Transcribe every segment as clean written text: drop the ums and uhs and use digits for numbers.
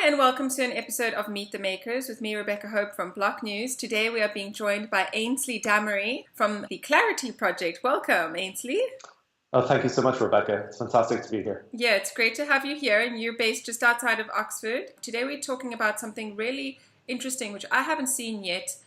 and welcome to an episode of Meet the Makers with me, Rebecca Hope from Block News. Today we are being joined by Aynsley Damery from the Clarity Project. Welcome, Aynsley. Oh, thank you so much, Rebecca. It's fantastic to be here. Yeah, it's great to have you here, and you're based just outside of Oxford. Today we're talking about something really interesting, which I haven't seen yet,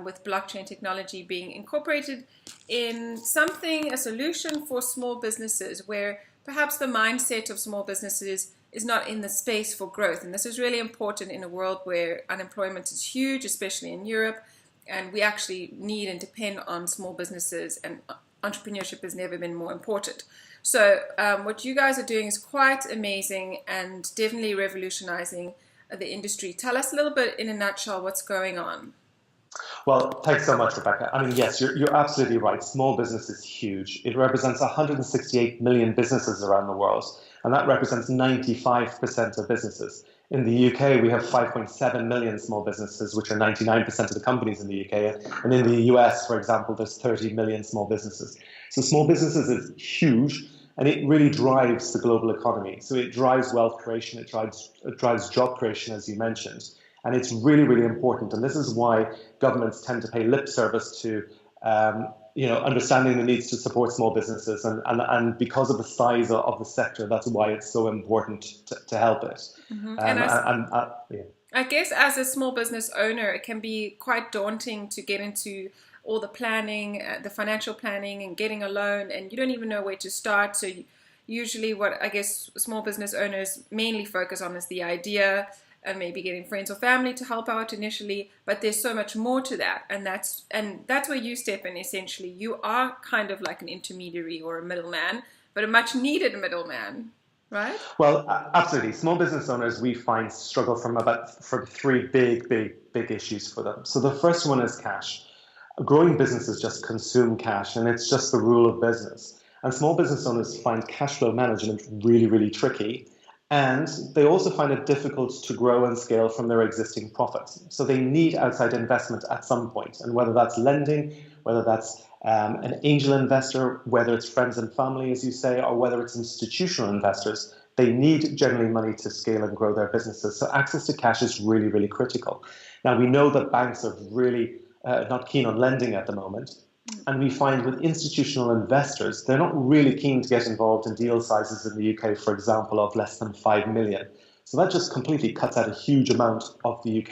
with blockchain technology being incorporated in a solution for small businesses, where perhaps the mindset of small businesses is not in the space for growth. And this is really important in a world where unemployment is huge, especially in Europe, and we actually need and depend on small businesses, and entrepreneurship has never been more important. So what you guys are doing is quite amazing and definitely revolutionizing the industry. Tell us a little bit in a nutshell what's going on. Well, thanks so much, Rebecca. I mean, yes, you're absolutely right. Small business is huge. It represents 168 million businesses around the world, and that represents 95% of businesses. In the UK, we have 5.7 million small businesses, which are 99% of the companies in the UK. And in the US, for example, there's 30 million small businesses. So small businesses is huge, and it really drives the global economy. So it drives wealth creation, it drives job creation, as you mentioned. And it's really, really important. And this is why governments tend to pay lip service to understanding the needs to support small businesses. And because of the size of the sector, that's why it's so important to help it. Mm-hmm. I guess as a small business owner, it can be quite daunting to get into all the planning, the financial planning, and getting a loan, and you don't even know where to start. So usually what I guess small business owners mainly focus on is the idea, and maybe getting friends or family to help out initially, but there's so much more to that, and that's where you step in. Essentially, you are kind of like an intermediary or a middleman, but a much needed middleman, right? Well, absolutely. Small business owners, we find, struggle from three big issues for them. So the first one is cash. Growing businesses just consume cash, and it's just the rule of business. And small business owners find cash flow management really, really tricky. And they also find it difficult to grow and scale from their existing profits. So they need outside investment at some point. And whether that's lending, whether that's an angel investor, whether it's friends and family, as you say, or whether it's institutional investors, they need generally money to scale and grow their businesses. So access to cash is really, really critical. Now, we know that banks are really not keen on lending at the moment. And we find with institutional investors, they're not really keen to get involved in deal sizes in the UK, for example, of less than 5 million. So that just completely cuts out a huge amount of the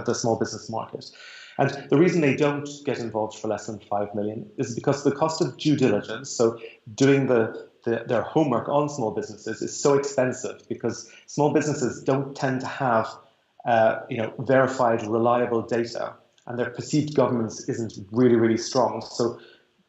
the small business market. And the reason they don't get involved for less than 5 million is because the cost of due diligence, so doing their homework on small businesses, is so expensive, because small businesses don't tend to have verified, reliable data, and their perceived governance isn't really, really strong. So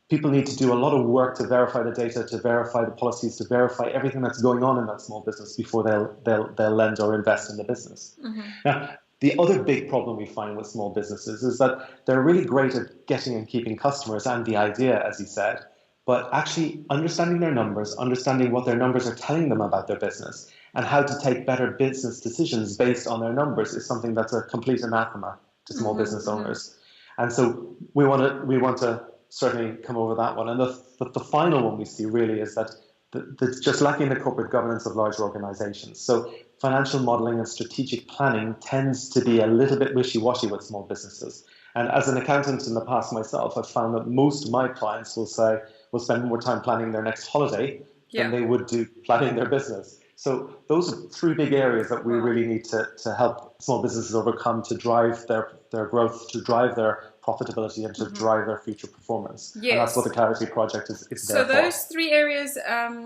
people need to do a lot of work to verify the data, to verify the policies, to verify everything that's going on in that small business before they'll lend or invest in the business. Mm-hmm. Now, the other big problem we find with small businesses is that they're really great at getting and keeping customers and the idea, as you said, but actually understanding their numbers, understanding what their numbers are telling them about their business, and how to take better business decisions based on their numbers is something that's a complete anathema to small business owners. And so we want to certainly come over that one. And the final one we see really is that that's just lacking the corporate governance of large organizations. So financial modeling and strategic planning tends to be a little bit wishy-washy with small businesses. And as an accountant in the past myself, I've found that most of my clients will spend more time planning their next holiday than they would do planning their business. So those are three big areas that we really need to help small businesses overcome, to drive their growth, to drive their profitability, and to drive their future performance. Yes. And that's what the Clarity Project is there for. So those three areas,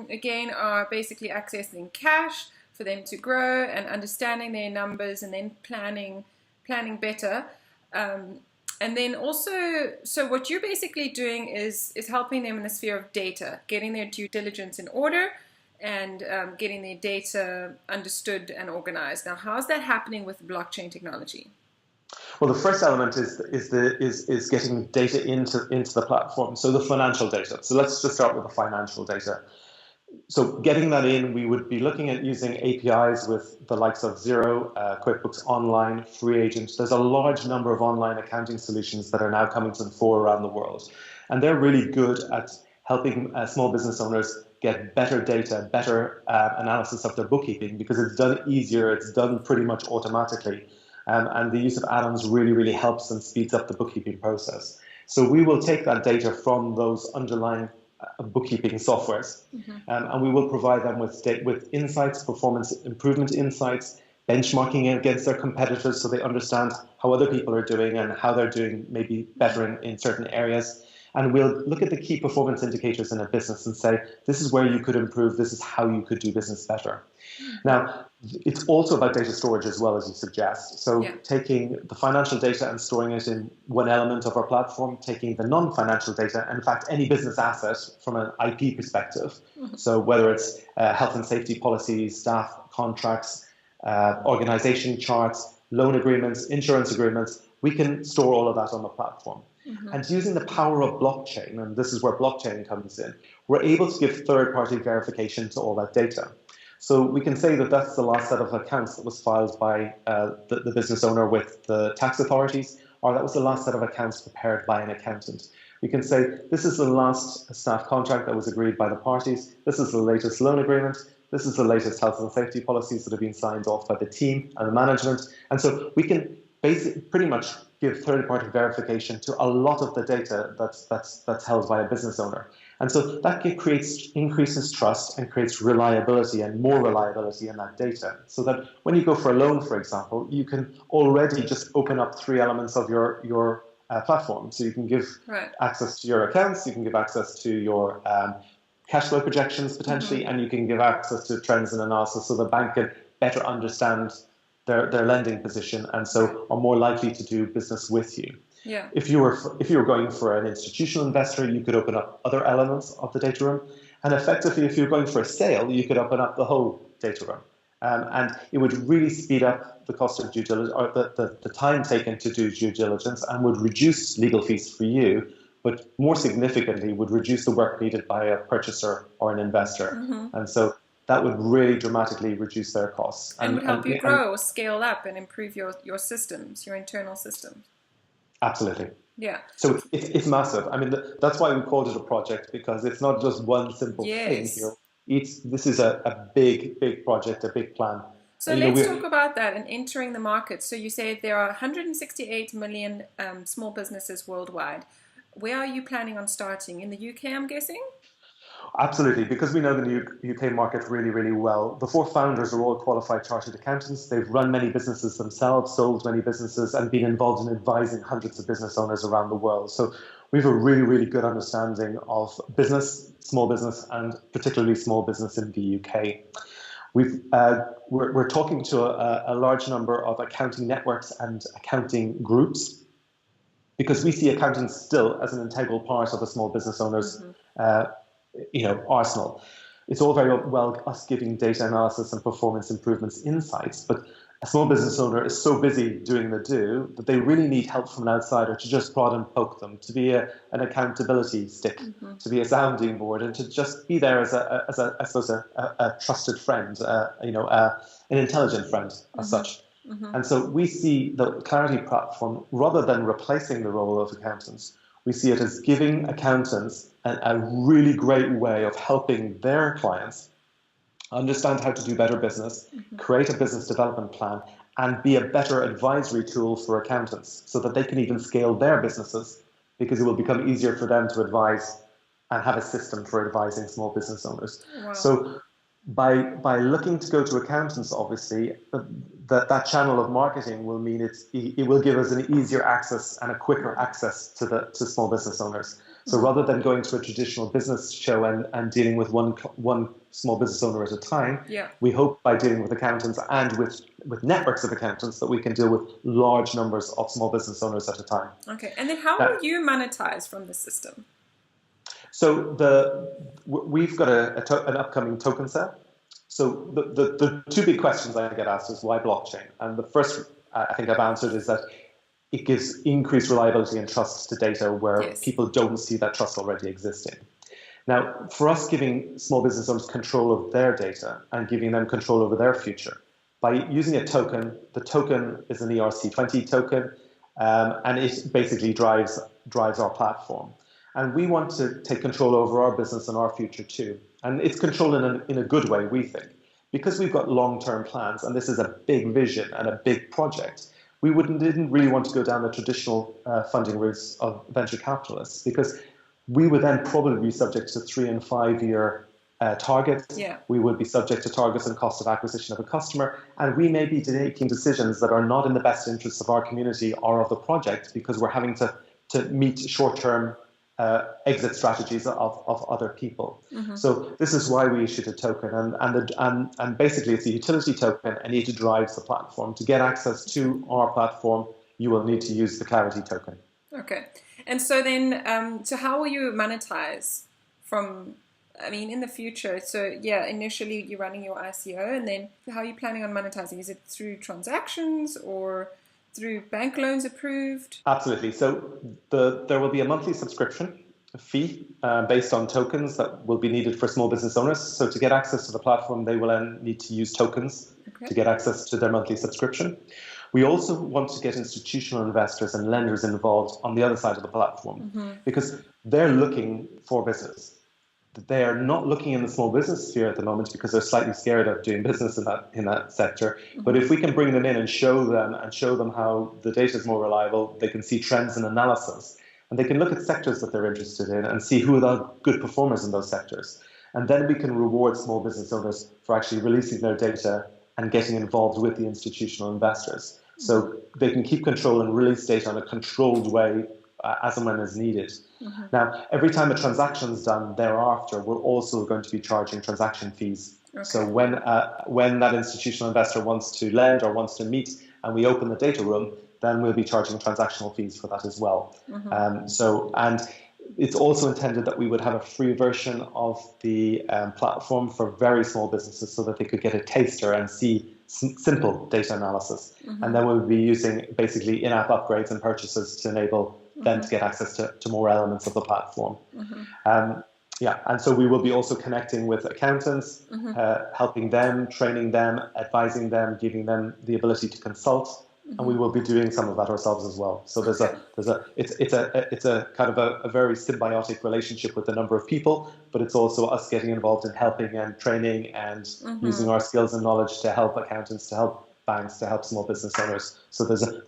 again, are basically accessing cash for them to grow, and understanding their numbers, and then planning better. And then also, so what you're basically doing is helping them in the sphere of data, getting their due diligence in order, and getting their data understood and organized. Now, how's that happening with blockchain technology? Well, the first element is getting data into the platform, so the financial data. So let's just start with the financial data. So getting that in, we would be looking at using APIs with the likes of Xero, QuickBooks Online, FreeAgent. There's a large number of online accounting solutions that are now coming to the fore around the world. And they're really good at helping small business owners get better data, better analysis of their bookkeeping, because it's done easier, it's done pretty much automatically. And the use of add-ons really, really helps and speeds up the bookkeeping process. So we will take that data from those underlying bookkeeping softwares, and we will provide them with insights, performance improvement insights, benchmarking against their competitors so they understand how other people are doing and how they're doing maybe better in certain areas. And we'll look at the key performance indicators in a business and say, this is where you could improve, this is how you could do business better. Now, it's also about data storage as well, as you suggest. So taking the financial data and storing it in one element of our platform, taking the non-financial data, and in fact, any business asset from an IP perspective. So whether it's health and safety policies, staff contracts, organization charts, loan agreements, insurance agreements, we can store all of that on the platform. And using the power of blockchain, and this is where blockchain comes in, we're able to give third-party verification to all that data. So we can say that that's the last set of accounts that was filed by the business owner with the tax authorities, or that was the last set of accounts prepared by an accountant. We can say this is the last staff contract that was agreed by the parties, this is the latest loan agreement, this is the latest health and safety policies that have been signed off by the team and the management. And so we can pretty much give third-party verification to a lot of the data that's held by a business owner. And so that increases trust and creates reliability and more reliability in that data. So that when you go for a loan, for example, you can already just open up 3 elements of your platform. So you can give access to your accounts, you can give access to your cash flow projections potentially, and you can give access to trends and analysis so the bank can better understand their lending position, and so are more likely to do business with you. If you were going for an institutional investor, you could open up other elements of the data room, and effectively, if you're going for a sale, you could open up the whole data room, and it would really speed up the cost of due diligence, or the time taken to do due diligence, and would reduce legal fees for you, but more significantly would reduce the work needed by a purchaser or an investor, and so that would really dramatically reduce their costs. And would help you grow, scale up, and improve your systems, your internal systems. Absolutely. Yeah. So it's massive. I mean, that's why we called it a project, because it's not just one simple thing here. This is a big, big project, a big plan. So let's talk about that and entering the market. So you say there are 168 million small businesses worldwide. Where are you planning on starting? In the UK, I'm guessing? Absolutely, because we know the UK market really, really well. The 4 founders are all qualified chartered accountants. They've run many businesses themselves, sold many businesses, and been involved in advising hundreds of business owners around the world. So we have a really, really good understanding of business, small business, and particularly small business in the UK. We're talking to a large number of accounting networks and accounting groups, because we see accountants still as an integral part of a small business owner's arsenal. It's all very well us giving data analysis and performance improvements insights, but a small business owner is so busy doing the do that they really need help from an outsider to just prod and poke them, to be an accountability stick, to be a sounding board, and to just be there as a trusted friend, an intelligent friend as such. And so we see the Clarity platform, rather than replacing the role of accountants, we see it as giving accountants a really great way of helping their clients understand how to do better business, create a business development plan, and be a better advisory tool for accountants so that they can even scale their businesses, because it will become easier for them to advise and have a system for advising small business owners. Wow. So by looking to go to accountants, obviously, that channel of marketing will mean it will give us an easier access and a quicker access to small business owners. So rather than going to a traditional business show and dealing with one small business owner at a time, we hope by dealing with accountants and with networks of accountants that we can deal with large numbers of small business owners at a time. Okay, and then how will you monetize from the system? So we've got an upcoming token set. So the 2 big questions I get asked is why blockchain? And the first I think I've answered is that it gives increased reliability and trust to data where people don't see that trust already existing. Now, for us, giving small business owners control of their data and giving them control over their future, by using a token, the token is an ERC20 token, and it basically drives our platform. And we want to take control over our business and our future too. And it's control in a good way, we think. Because we've got long-term plans, and this is a big vision and a big project, we didn't really want to go down the traditional funding routes of venture capitalists, because we would then probably be subject to 3 and 5 year targets. Yeah. We would be subject to targets and cost of acquisition of a customer, and we may be making decisions that are not in the best interests of our community or of the project, because we're having to meet short-term exit strategies of other people. Mm-hmm. So this is why we issued a token, and basically it's a utility token, and it drives the platform. To get access to our platform, you will need to use the Clarity token. Okay, and so then, so how will you monetize from? I mean, in the future. So yeah, initially you're running your ICO, and then how are you planning on monetizing? Is it through transactions or through bank loans approved? Absolutely. So there will be a monthly subscription fee based on tokens that will be needed for small business owners. So to get access to the platform, they will then need to use tokens to get access to their monthly subscription. We also want to get institutional investors and lenders involved on the other side of the platform, because they're looking for business. They are not looking in the small business sphere at the moment because they're slightly scared of doing business in that sector. But if we can bring them in and show them how the data is more reliable, they can see trends and analysis, and they can look at sectors that they're interested in and see who are the good performers in those sectors. And then we can reward small business owners for actually releasing their data and getting involved with the institutional investors. So they can keep control and release data in a controlled way as and when is needed. Now, every time a transaction is done thereafter, we're also going to be charging transaction fees. So when that institutional investor wants to lend or wants to meet and we open the data room, then we'll be charging transactional fees for that as well. And it's also intended that we would have a free version of the platform for very small businesses, so that they could get a taster and see simple data analysis. And then we'll be using basically in-app upgrades and purchases to enable them to get access to more elements of the platform. And so we will be also connecting with accountants, helping them, training them, advising them, giving them the ability to consult, and we will be doing some of that ourselves as well. So it's a kind of a very symbiotic relationship with a number of people, but it's also us getting involved in helping and training and using our skills and knowledge to help accountants, to help banks, to help small business owners. So there's a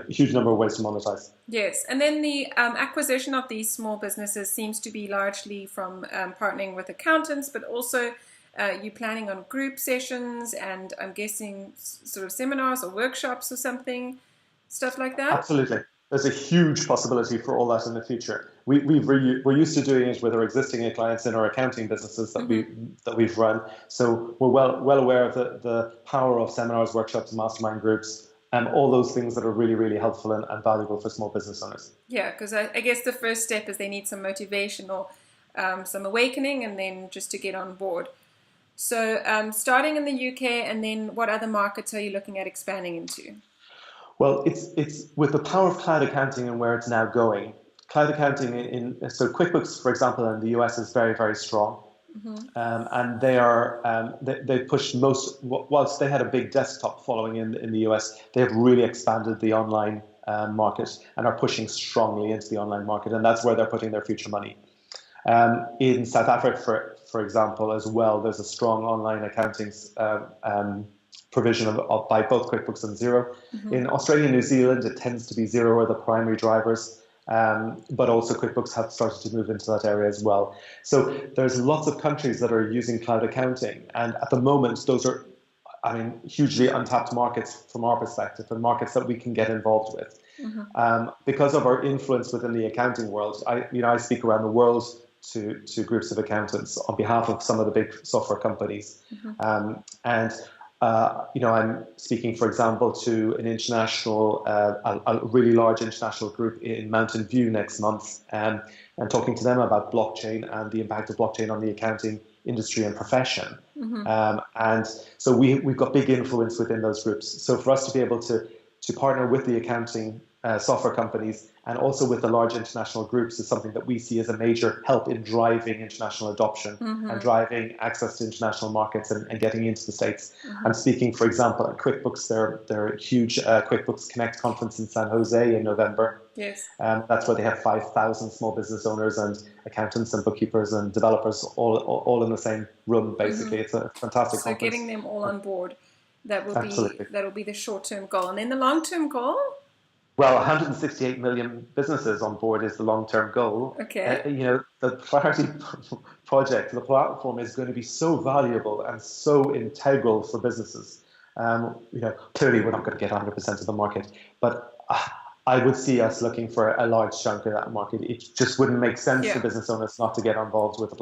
huge number of ways to monetize. Yes, and then the acquisition of these small businesses seems to be largely from partnering with accountants, but also you planning on group sessions and I'm guessing sort of seminars or workshops or something, stuff like that? Absolutely. There's a huge possibility for all that in the future. We're used to doing it with our existing clients in our accounting businesses that we've run. So we're well aware of the power of seminars, workshops, mastermind groups, and all those things that are really, really helpful and valuable for small business owners. Yeah, because I guess the first step is they need some motivation or some awakening, and then just to get on board. So starting in the UK, and then what other markets are you looking at expanding into? Well, it's with the power of cloud accounting and where it's now going. Cloud accounting so QuickBooks, for example, in the US is very, very strong, and they pushed whilst they had a big desktop following in the US, they have really expanded the online market and are pushing strongly into the online market, and that's where they're putting their future money. In South Africa, for example, as well, there's a strong online accounting provision by both QuickBooks and Xero. In Australia and New Zealand, it tends to be Xero are the primary drivers, but also QuickBooks have started to move into that area as well. So there's lots of countries that are using cloud accounting, and at the moment, those are, hugely untapped markets from our perspective, and markets that we can get involved with. Because of our influence within the accounting world, I speak around the world to groups of accountants on behalf of some of the big software companies, I'm speaking, for example, to an international, a really large international group in Mountain View next month, and talking to them about blockchain and the impact of blockchain on the accounting industry and profession. And so we've got big influence within those groups. So for us to be able to partner with the accounting software companies and also with the large international groups is something that we see as a major help in driving international adoption and driving access to international markets and getting into the States. I'm speaking, for example, at QuickBooks, their huge QuickBooks Connect conference in San Jose in November. Yes. That's where they have 5,000 small business owners and accountants and bookkeepers and developers all in the same room, basically. It's a fantastic So conference. getting them all on board, that will Absolutely. be the short-term goal. And then the long-term goal? Well, 168 million businesses on board is the long-term goal. Okay. The Clarity project, the platform is going to be so valuable and so integral for businesses. Clearly we're not going to get 100% of the market, but I would see us looking for a large chunk of that market. It just wouldn't make sense for business owners not to get involved with the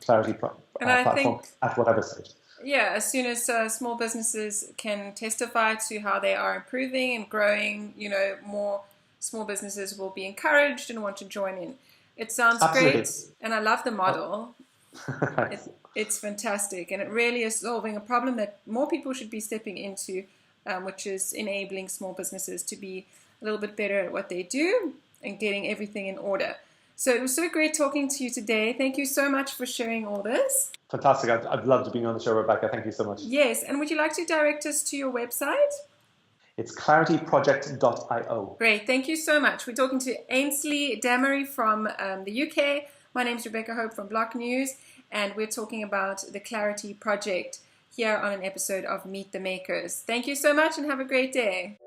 Clarity platform at whatever stage. Yeah, as soon as small businesses can testify to how they are improving and growing, more small businesses will be encouraged and want to join in. It sounds great, and I love the model. It's fantastic, and it really is solving a problem that more people should be stepping into, which is enabling small businesses to be a little bit better at what they do and getting everything in order. So it was so great talking to you today. Thank you so much for sharing all this. Fantastic. I've loved being on the show, Rebecca. Thank you so much. Yes. And would you like to direct us to your website? It's clarityproject.io. Great. Thank you so much. We're talking to Aynsley Damery from the UK. My name's Rebecca Hope from Block News, and we're talking about the Clarity Project here on an episode of Meet the Makers. Thank you so much and have a great day.